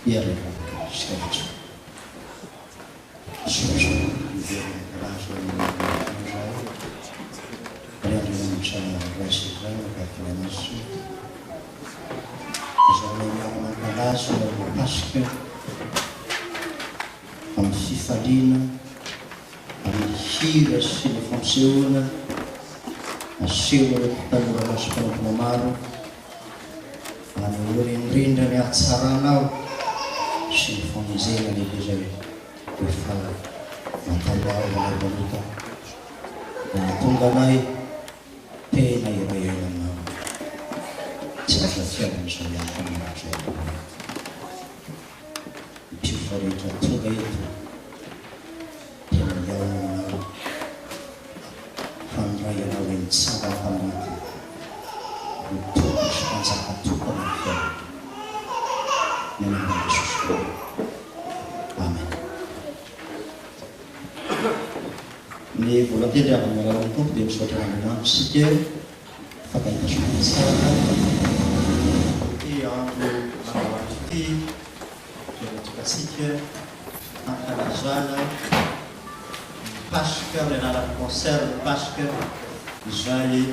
Ia rehefa sikafatra sotra izay raso amin'izay riandriamanitra raisy izay makafina anazy izay mankalazo eo pasika amin'ny fifaliana amin'ny hira sy ny fampisehoana aseho ireo tanora maso mpanampina maro amin'ny indrindra ny hatsaranao sy ny famonjena lehibe zay rehefa matalo ao anay manota da mahatonga anay tena iray ainanao tsy afafiana amin'izao ihany faminatra mpiofa rehetra tonga eto tena iao aminao fanoray anao hoe mitsanga famity mitoko sy manjaka toko amin'ny fiaina nenanao Jesosy. Amen. Ny vola teny avy amin'ny tompo dia misaotra Andriamanitra sika fakahita soa tsara ty andro ity dia natsokatsika ankalazana Pasika ny anarany concert ny Pasika izay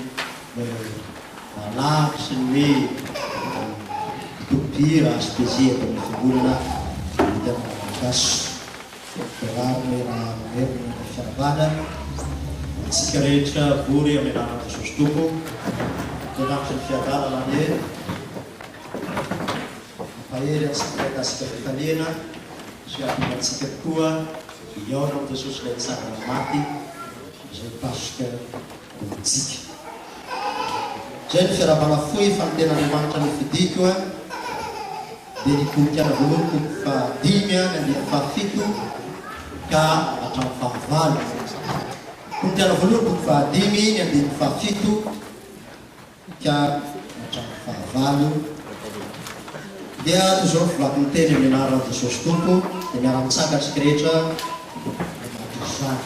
malaky sy ny hoe topira aspezia amin'ny figurana dia magaso rariny raha mameriny ny fiaravana antsika rehetra vory amin'ny anarany Jesosy Tompo dia nampitry ny fiadalana ane mampahery antsika tasika fifaliana sy ampina antsika koa iaona amin'ny Jesosy ilay tsara maty izay Pasika amintsika zay ny fiaravana foy famiten'Andriamanitra ny fidiko dia ny kolonkana voalohany toko fahadimy ny andiny fahafito ka hatramin'ny fahavalo. Kolonkana voalohany toko fahadimy ny andiny fahafito ka hatramin'ny fahavalo. Dia toy izao fivaky ny teny amin'ny anaran'i Jesosy Tompo dia miara-mitsaka antsika rehetra izany.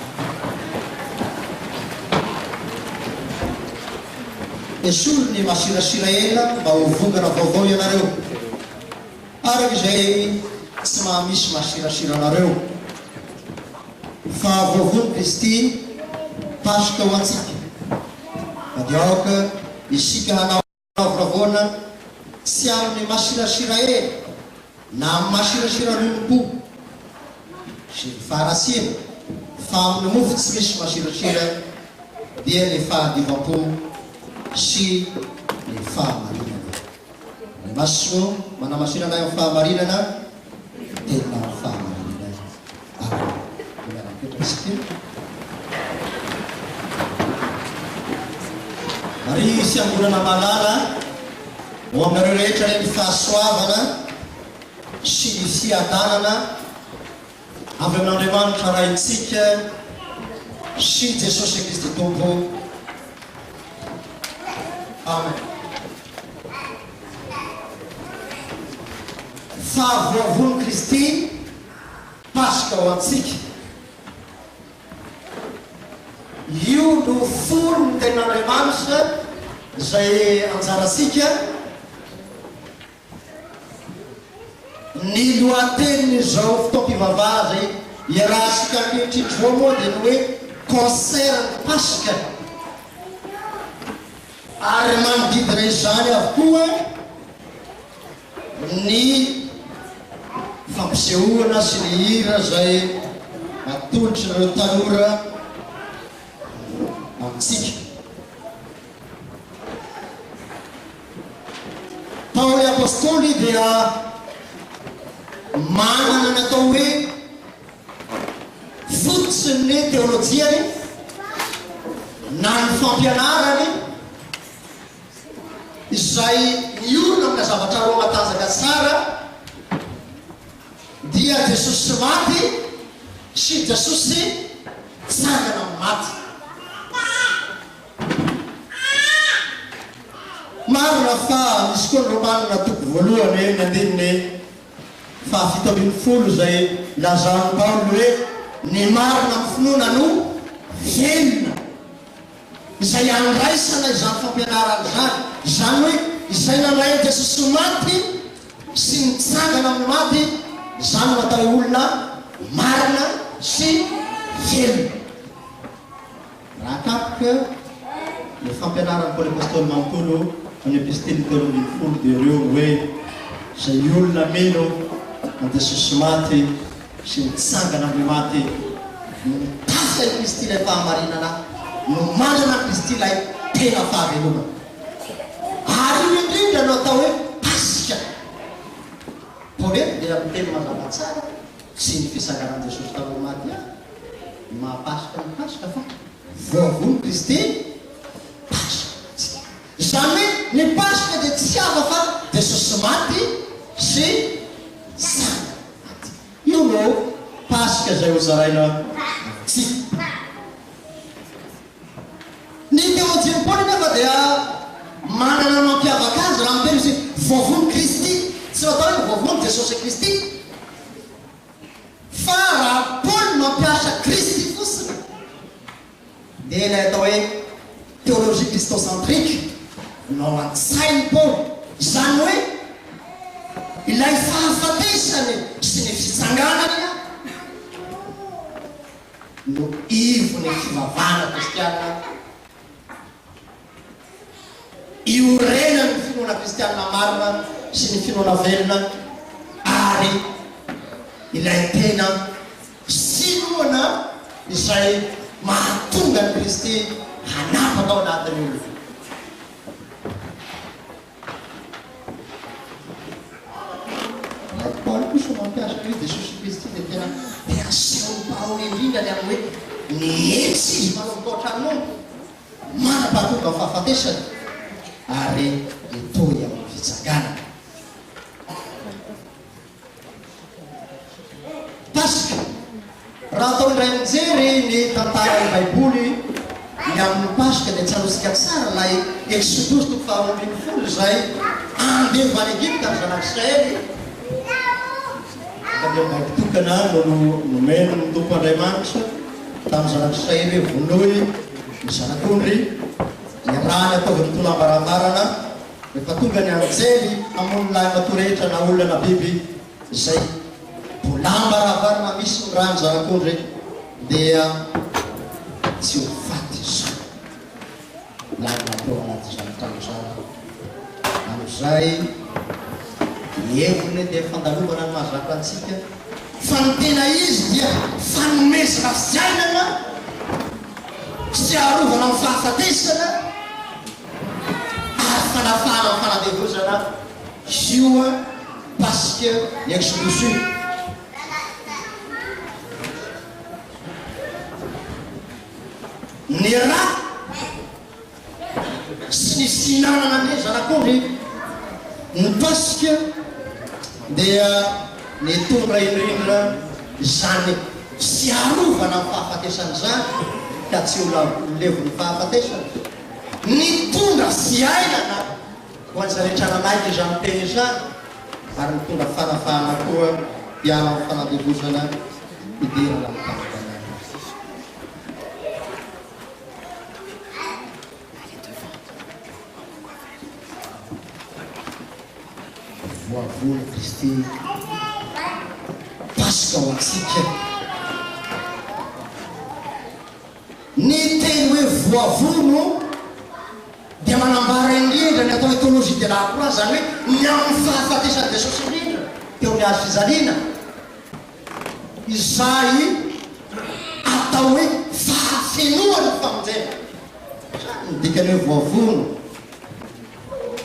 Esolo ny masirasira ela mba ho vongana vaovao ianareo araka izay tsy mahamisy masirasira anareo fa voavony Kristy Pasika ho antsika fa dia aoka isika hanao ravoravona tsy amin'ny masirasira ela na amin'ny masirasira lompo sy ny faharasiana fa amin'ny mofo tsy misy masirasira dia ny fahadivam-po sy ny fahamarinana. Ny maso manamasina anay amin'ny fahamarinana tena amin'ny fahamarinana ary miara-petratsika ary fiangonana malala ho aminareo rehetra ny fahasoavana sy ny fiadanana avy amin'Andriamanitra raintsika sy Jesosy Kristy Tompo. Amen. Fahavoavony Kristy Pasika ho antsika io no folo ny ten'Andriamanitra izay anjarasika ny lohatenin'izao fotoam-pivavah zay iarahasika ankehitrindroa moa dia ny hoe concert ny Pasika ary manodidina izany avokoa ny fampisehoana sy ny hira zay atolotry ireo tanora amintsika. Paoly apôstôly dia manana natao hoe fotsiny ny teolojiany na ny fampianarany izay ny olona amina zavatra roa matanjaka tsara dia Jesosy maty sy Jesosy tsangana amin'ny maty. Marina fa misy koa ny romanina toko voalohany ny andininy 7:70 zay lazany Paolo hoe ny marina amin'ny finoana no velona izay andraisana izany fampianarana zany. Izany hoe izay nanray Jesosy maty sy nitsangana amin'ny maty, izany natao olona marina sy velona. Raha kapika ny fampianarana Paoly apôstôly manontolo amin'ny epistily 3:20 dia ireo hoe izay olona mino na Jesosy maty sy nitsangana amin'ny maty no mitasa i Kristy ilay fahamarinana, no manana Kristy ilay tena fahavelomana. Ary io indrindra no atao hoe pasika. Paoly dia miteny mazava tsara sy ny fisanganan'i Jesosy tamin'ny maty ny mahapasika ny pasika fa voavony Kristy pasika. Izany hoe ny pasika dia tsy hafa fa Jesosy maty sy tsangana maty. Io no pasika zay ho zaraina tsika. Ny teolojiany Paoly nefa dia manana mampiavaka azy raha miteny izy voavony Kristy, tsy atao hoe voavony Jesosy Kristy fa raha Paoly mampiasa Kristy fotsiny dia ilay atao hoe théologie christocentrique no an-tsainy Paoly. Izany hoe ilay fahafatesany sy ny fitsanganany no ivo ny fivavahana kristianina, iorena ny finoana kristianina marina sy ny finoana velona, ary ilay tena sinoana izay mahatonga ny Kristy hanapaka ao anatiny olo. Paoly kosa mampiasa hoe Jesosy Kristy dia tena piaseho Paoly indrindra ny amin'ny hoe nietsy izy manomboka ohatran'omby manam-pahatonga fahafatesany ary mitohy amin'ny fitsanganana. Pasika raha atao indray mijery ny tantaran'ny Baiboly ny amin'ny pasika dia tsarotsika tsara ilay Exodus 4:20 izay andevany Egypta ny zanak'Israely ka dia mampitokana nomeno ny tompo Andriamanitra tamin'ny zanak'Israely hoe vonoy ny zanak'ondry ny rany ataovy ny tolam-baravarana rehefa tonga ny anjely hamono lahy matorehetra na olona na biby izay tolam-baravarana misy ny rany zanak'ondry dia tsy ho faty zany lahy natao anaty zany trano zany. Amin'izay heviny dia fandalovana ny mahazaka antsika fa ny tena izy dia fanomezana fiainana sy arovana amin'ny fahafatesana ary fanafana amin'ny fanadevozana ioa pasika ny Exodus io. Ny raha sy ny finanana ny zanak'ondry ny pasika dia ny tonga indrindra izany sy arovana amin'ny fahafatesana zany ka tsy ho levo ny fahafatesana, ny tonga sy ainana ho an'izay rehetra nanaiky izany teny izany ary ny tonga fanafahana koa hiala amin'ny fanadevozana idirana amin'ny tafitanana. Voavony Kristy pasika ho antsika. Ny teny hoe voavono dia manambara indrindra ny atao hoe théologie de la croix, zany hoe ny amin'ny fahafatesany Jesosy indrindra teo amin'ny azo fizaliana izay atao hoe fahafenoany famonjena. Zany dikany hoe voavono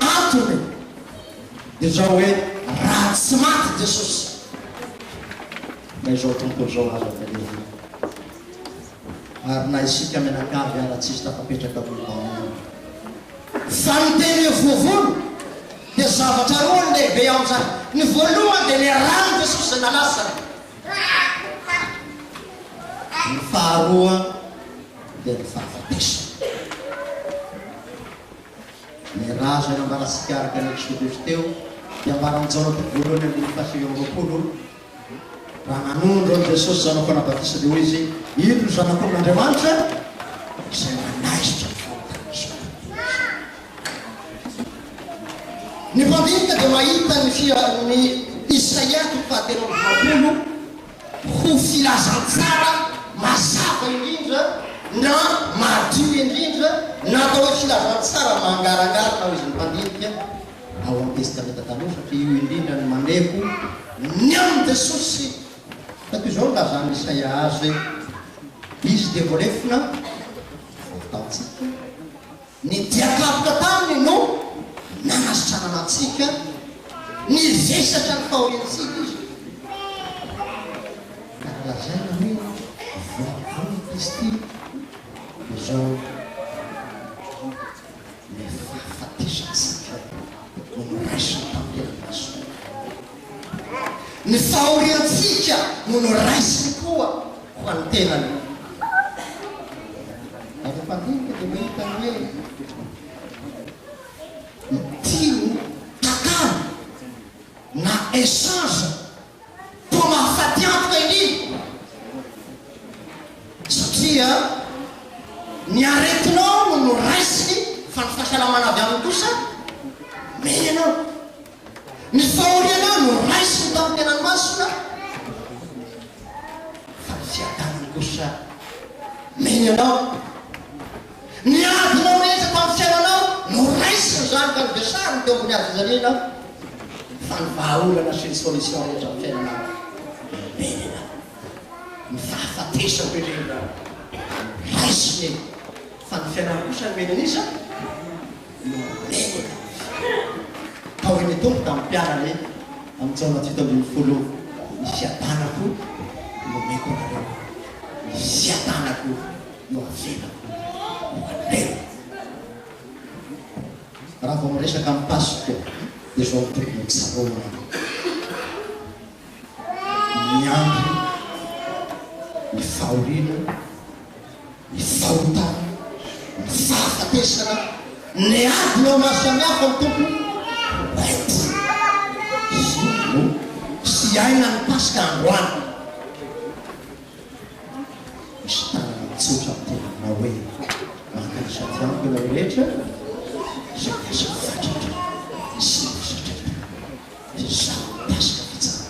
antony dia zao hoe raha tsy maty Jesosy na izao tontolo zao azo avelomana. ary na isika menakavy ara tsisy tafapetraka volobany fa niteny vovolo dia zavatra roa ny lehibe ao am'zany. Ny voalohany dia le rano Jesosy nalasany. ny faharoa dia ny fahafatesa. ny raha zay nambarasika araka ny Exodus teo dia ambaran'izao ty voalohany amin'ny fahasivy-roapolo raha nanondro an Jesosy zanako anabatisa dia hoy izy ino zanakon'Andriamanitra izay manaisitra ny mpandinika dia mahita ny Isaia fahatelo amby ho filazantsara mazava indrindra na madio indrindra na atao hoe filazantsara mangarangara na izy ny mpandinika ao amin'ny testamenta taloha satria io indrindra ny maneko ny amin'ny Jesosy. tato izao lazany Isaia azy hoe izy dia voalefina taontsika ny diakapoka taminy no nanasitranana antsika ny vesatra ny fahorentsika izy lazaina hoe voavoany Kristy izao ny fahafatesantsika no noraisiny tampianamaso ny fahorentsika no noraisiny koa ho any tenany. ary mpandinika dia mahita ny hoe tino takano na échange po mahafaty antoka indrindra satria ny aretinao no noraisiny fa ny fahasalamana avy aminy kosa meny anao. Ny fahorianao no raisiny tamin'ny tenany masona fa ny fiadanany kosa meny anao. Ny adinao rehetra tamin'ny fiainanao no raisiny zany ka ny vesariny teo ambony azy zaniana fa ny vahaolana sy ny solution rehetra amin'ny fiainanao meny anao. Ny fahafatesako indrindra raisiny fa ny fiainana kosa ny meny anisa no meny anao. ao ny tompo tamin'ny mpianany amin'ny jaona 8:10 ny fiadanako no meko anareo ny fiadanako no avelako no aleo. raha vao miresaka amin'ny pasika dia zao tokony mitsaroana ny andro ny fahoriana ny fahotana ny fahafatesana ny adinao maro samihafa ny tompo sy aina ny pasika androany. misy tanana mitsotra amitenana hoe mankanisatrianko ilay rehetra zay piasa fatratra sy misatratra dia zaho pasika fitsara.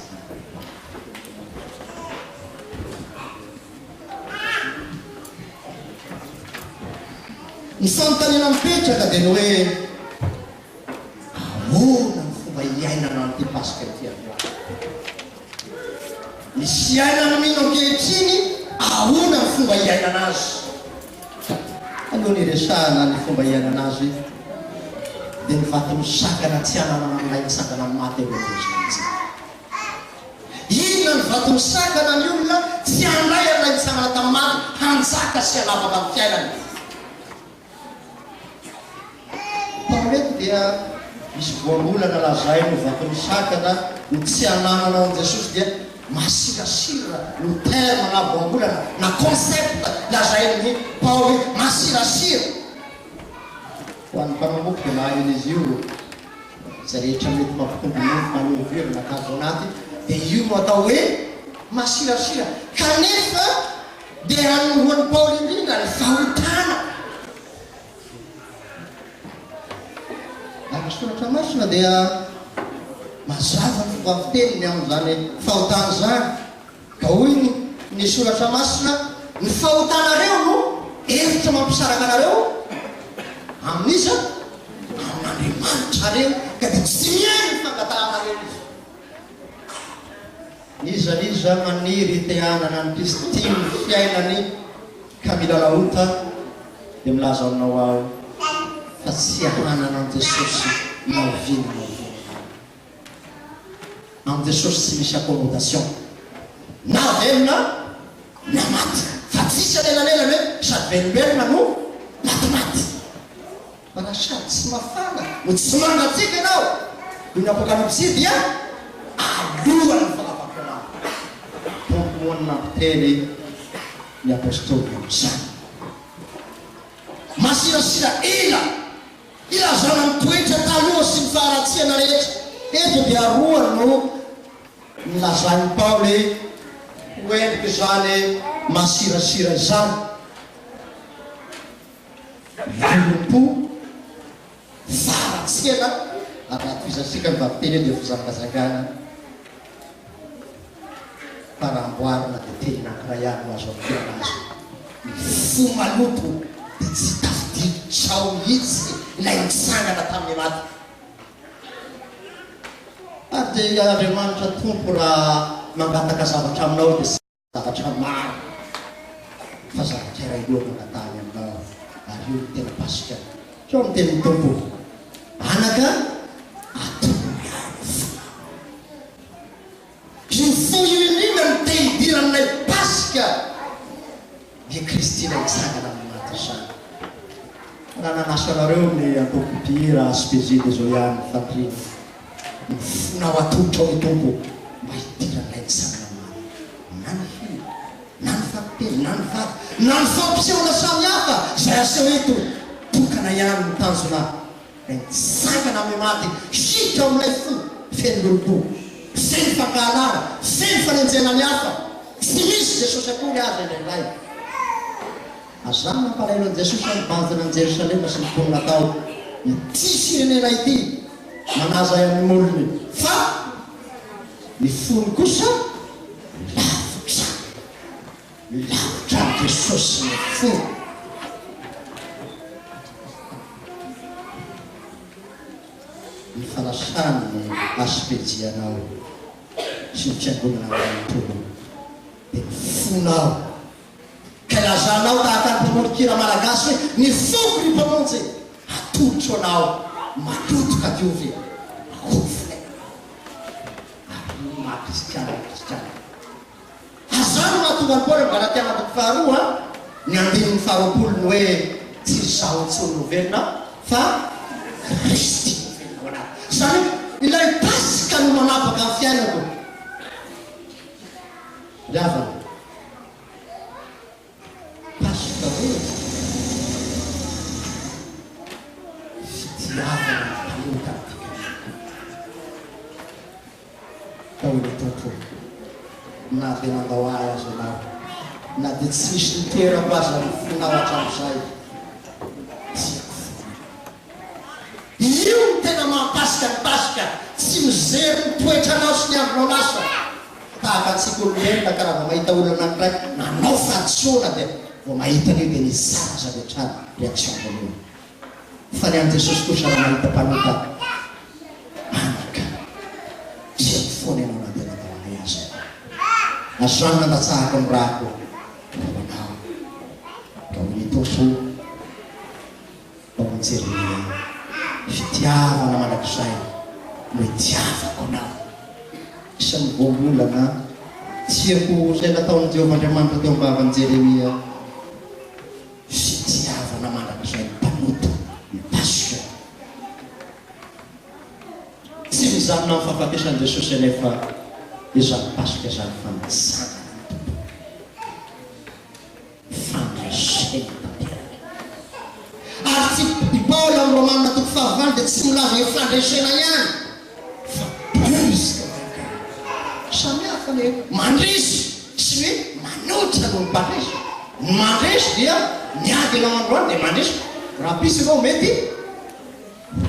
Ny fanontaniana mipetraka dia ny hoe ahoana ny fomba iainana an'ity pasika ity androany. Misy iainana mino ankehitriny ahoana ny fomba iainana azy. aloha ny resahana ny fomba iainana azy dia ny vato misakana tsy anana amin'ilay misakana amin'ny maty eo Jesosy. Inona ny vato misakana ny olona tsy handray an'ilay misakana tamin'ny maty hanjaka sy hanavaka amin'ny fiainany. mety dia misy voambolana lazay no vato misakana no tsy ananana ao Jesosy dia masirasira no terme na voambolana na concept lazainy Paoly masirasira ho an'ny mpanamoky dia mahaino izy io zay rehetra mety mampitombo nofo manovoerina nakazo anaty dia io no atao hoe masirasira kanefa dia hanovoan'ny Paoly indrindra ny fahotana. Ary soratra masina dia mazava ny fomba fiteniny amin'izany fahotana zany ka hoy ny soratra masina ny fahotanareo no hevitra mampisaraka anareo amin'iza amin'Andriamanitra reo ka dia tsy mihaino fangatanareo izy iza maniry teanana ny Kristy ny fiainany ka mila laota dia milaza aminao ao fa tsy ahanana an Jesosy naovinana an Jesosy tsy misy accommodation na velona na maty fa tsisy anelanelany hoe velobelona no matimaty mana sady tsy mafana no tsy mangatsika ianao iny apokalipsy dia alohany fanavakana tompomonina mpiteny ny apôstôly am'izany masirasira ilazana mitoetra taloha sy ny faharatsiana rehetra eto dia aroany no nilazany Paoly hoendriky zany masirasira izany volompo faharatsiana anaty izasika ny vaviteny dia fizakazakana faramboarina dia teny nankiray any no azo ampiana azy ny fo maloto dia tsy tafiditsao mihitsy ilay mitsangana tamin'ny maty ary dia Andriamanitra tompo raha mangataka zavatra aminao dia zavatra maro fa zavatra iray io mangatany aminao ary io tena pasika so amin'ny teny tompo anaka ny foinina ny tehidiran'ilay pasika dia Kristina mitsangana amin'ny maty zany raha nanasa anareo ny antokopira aspezide zao ihany fandrina ny fonao atolotra ao ny tompo mba hidiran'ilay mitsangana amin'ny maty na ny hina na ny fampiteny na ny vaty na ny fampisehoana samy hafa zay aseho eto tokana ihany ny tanjona lay mitsangana amin'ny maty hita amin'ilay fo feny lolobo sy ny fankahalara sy ny fanenjena ny hafa tsy misy Jesosy akory azy indraindray azany nampalailo an' Jesosy any bandina any Jerosalema sy ny mponina tao ity firenena ity manaza amin'ny olony fa ny fony kosa lavitra Jesosy ny fony ny fanasany aspejianao sy ny fiangonana am'nytolo dia fonao ka lazanao tahaka ny mpamolikira malagasy hoe ny foko ny mpamonjy atolotro anao malotoka diovy ahofle ary makristiana azany mahatonga ny Paoly Galatiana toko faharoa ny andininy faharoapolony hoe tsy zaho ntsony novelona fa Kristy zany ilay pasika no manapaka ny fiainako ravana pasika hoe fitiavana mpanoka tao ny tompo na dia nandao ahy azy anao na dia tsy misy niterako azy ny fonao hatram'izay io ny tena mampasika ny pasika tsy mizery ny toetranao sy ny andronao lasa tahaka antsika olombelona karaha vao mahita olona anankiray nanao fahadisoana dia vao mahita an'io dia nizara zavetrany reaction voalohany fa ny an' Jesosy kosa raha mahita mpanoka anaka zay foana ianao na tena tao anay azy azany nandatsahako ny rahako anao ka honitofo pamonjery fitiavana manakizay no itiavako anao isan'ny voambolana tiako zay nataon'ny Jehovahandriamanitra teo am-bavan'i Jeremia fitiavana manakizay mpanoto mipasika tsy mizanona amin'ny fahafatesan'i Jesosy anefa izany pasika zany fanasana fandrasena ary tsy i Paoly amin'ny Romanina toko fahavalo dia tsy milaza hoe fandresena ihany fa brisika samy hafa le mandresy sy hoe manotra no mipandresy ny mandresy dia miady anao androany dia mandresy raha pisy anao mety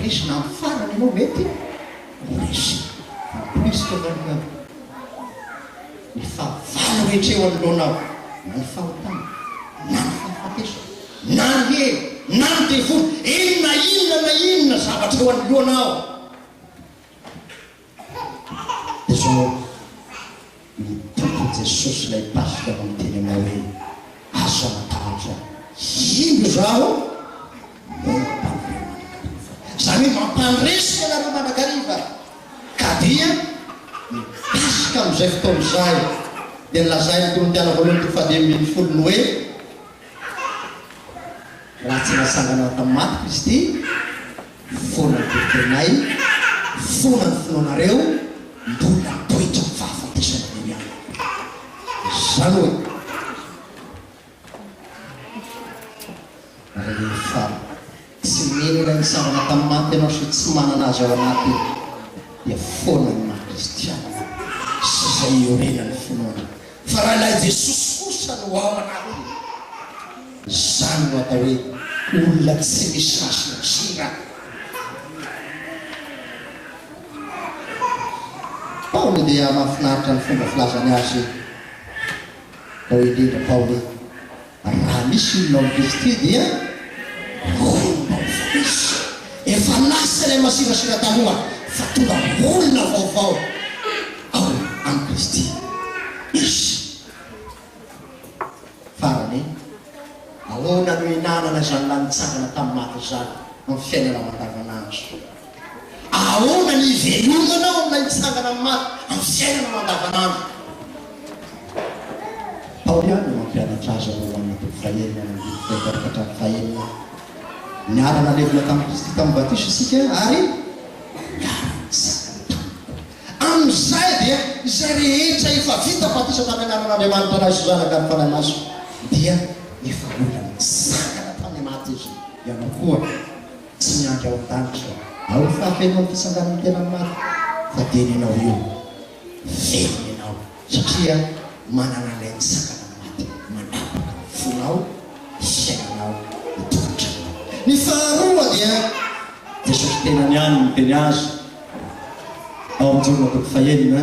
resy na amin'ny farany anao mety resy brisika vanika ny fahavalo rehetra eo anoloanao na ny fahotana na ny fahafatesa na ny he na ny devoly inona zavatra eo anoloanao dia zao ny tompo Jesosy ilay pasika mamiteny anao hoe azo anatahatra ino zaho zany hoe mampandresika anareo manakariva ka dia ny pasika am'izay fotoan'izay dia nilazay ny Korintiana voalohany toko 10:20 hoe tsy nasangana tamin'ny maty Kristy foana ny totenay foana ny finoanareo mbola toetra fahafatesana ihany zany hoe rehefa tsy menina nisangana tamin'ny maty ianao sy tsy manana azy ao anaty dia foana ny maha-kristiana sy zay iorena ny finoana fa raha ilay Jesosy kosa no ao anaty zany no atao hoe olona tsy misy masina tsira. Paoly dia mahafinaritra ny fomba filazany azy tao indrindra Paoly raha misy olona amin'ny Kristy dia olona misy efa lasa ilay masirasira taloha fa tonga olona vaovao ao amin'ny Kristy misy farany ahoana no hinanana zany la nitsangana tamin'ny maty zany amin'ny fiainana mandavanandro ahoana ny ivelonanao amin'ilay nitsangana amin'ny maty amin'ny fiainana mandavanandro. Paoly ihany no mampianatra azy alohan'ny toko fahenina nfahatrany fahenina niarana levona tamin'ny Kristy tamin'ny batisy isika ary amin'izay dia izay rehetra efa vita batisa tamin'ny anaran'Andriamanitra anazy zanaka ny fanahy maso dia efa olona nitsangana tamin'ny maty izy ianao koa tsy miandry ao an-danitra ao fahafenao ny fisanganany tena maty fa deninao io velona ianao satria manana ilay nitsangana maty manapaka fonao fiainanao mitongotra. Ny faharoa dia Jesosy tenany ihany ny teny azy ao amin'izao toko fahenina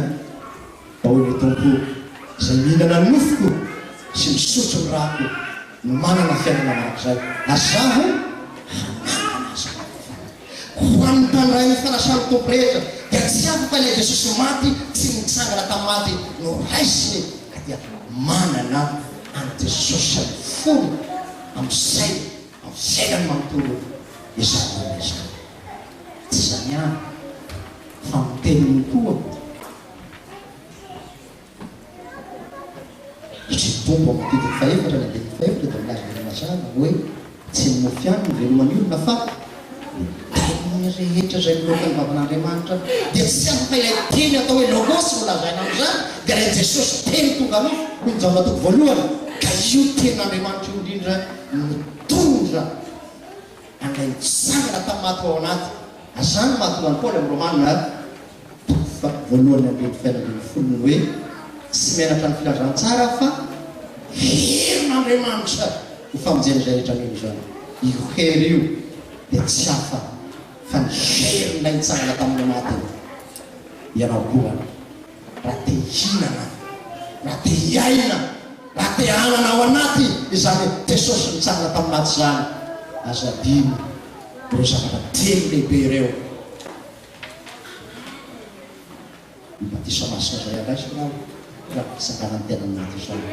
ao ny tompo izay mihinana ny nofoko sy misotro ny rako no manana fiainana manak'izay azaho hananana azy ho amin'ny tandray ny fanasany tompo rehetra dia tsy afaka ilay Jesosy maty tsy nitsangana tamin'ny maty no raisiny ka dia manana any Jesosy fony amin'izay amin'ny fiainany manontolo izany izany tsy zany ihany fa miteniny koa satria tompo amin'ny teny faefatra ny teny faefatra dia milaza ny mazana hoe tsy mimofy ihany ny velomany olona fa teny rehetra izay miloka ny vavan'Andriamanitra dia tsy afaka ilay teny atao hoe logosy no lazaina amin'izany dia ilay Jesosy teny tonga aloha hoy ny jaona toko voalohany ka io tenin'Andriamanitra io indrindra mitondra an'ilay nitsangana tamin'ny maty ao anaty azany mahatonga ny Paoly amin'ny Romanina fa voalohany andreny fiainan'ny folony hoe tsy mianatra ny filazantsara fa herin'Andriamanitra ho famonjena izay rehetra mino zany io hery io dia tsy hafa fa ny herin'ilay nitsangana tamin'ny maty ianao koa raha te hinana raha te hiaina raha te hanana ao anaty izany Jesosy nitsangana tamin'ny maty zany azadino ireo zavatra telo lehibe ireo batisa masina zay andraisinao raha fisanganany tena maty zany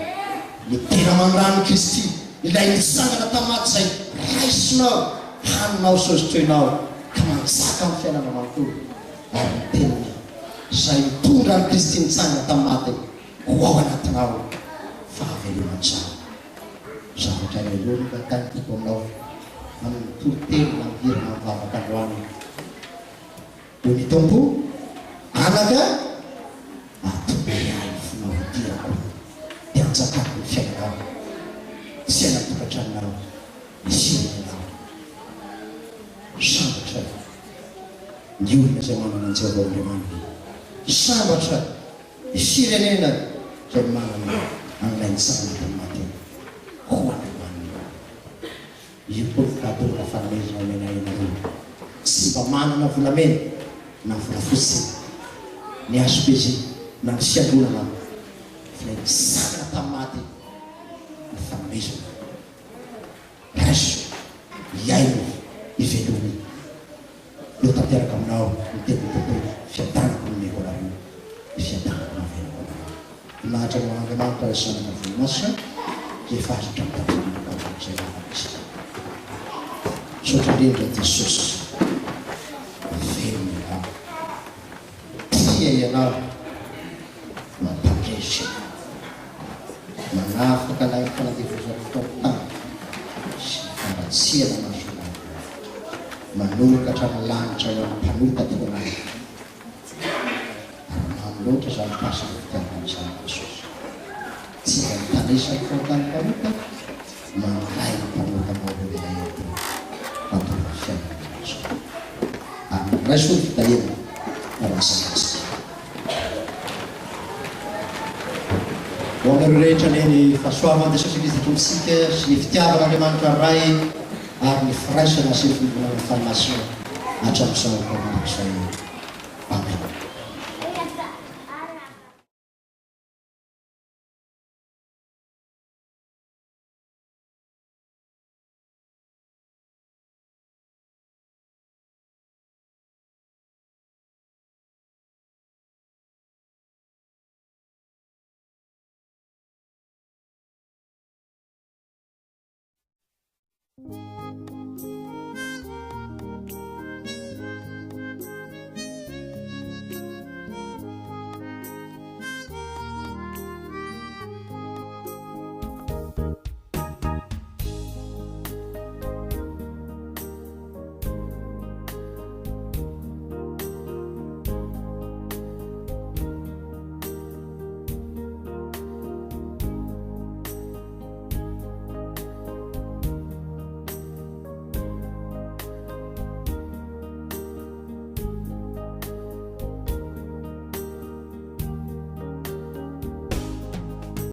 ny tena mandrano Kristy ilay nitsangana tamin'ny maty zay raisinao haninao sozitrenao ka manjaka amin'ny fiainana manontolo ary ny tenany zay mitondra ny Kristy nitsangana tamin'ny maty ho ao anatinao fahavelomana tsara zavatra ialoha tany tiko aminao amin'ny torotelo na mihirina mivavaka androany ho ny tompo anaka atobeany finahodirako dia anjakako ny fiainanao tsy anatokatranonao isirinanao sambatra ny olona izay manana anjeo Andriamanitra sambatra ny firenena izay manana amin'ilay nitsangana tamin'ny maty ho Andriamanitra io koa fanomezana menaianareo tsy mba manana volamena na volafotsy ny azo-peze na ny fiangonana fa ilay nitsangana tamin'ny maty ny fanomezana raiso hiaino ivelony eo tanteraka aminao ny teny tontolo fiadanako nomeko anareo ny fiadanako navenako anareo nahatra no Andriamanitra sanana volomasina rehefa azotra mitazay lavamisy sotra indrindra Jesosy velona ianao tia ianao mampandresy manafaka ilay fanadevozany fotoantany sy faratsy siana nasional manoloka hatrany lanitra eo amin'ny mpanota toanazy ary mamloatra zany pasina fitiavan'izany Jesosy tsy da mitanesany fontany mpanota mangay mpanota maolona eto mampiova fiainanazy ary raiso fitahena arasanasika ho anareo rehetra neny fahasoavan Jesosy Kristy tombontsika sy ny fitiavan'Andriamanitra ray ary ny firaisana sy ny fimbonana fahamasina hatramin'izao kaman'izay. Amen.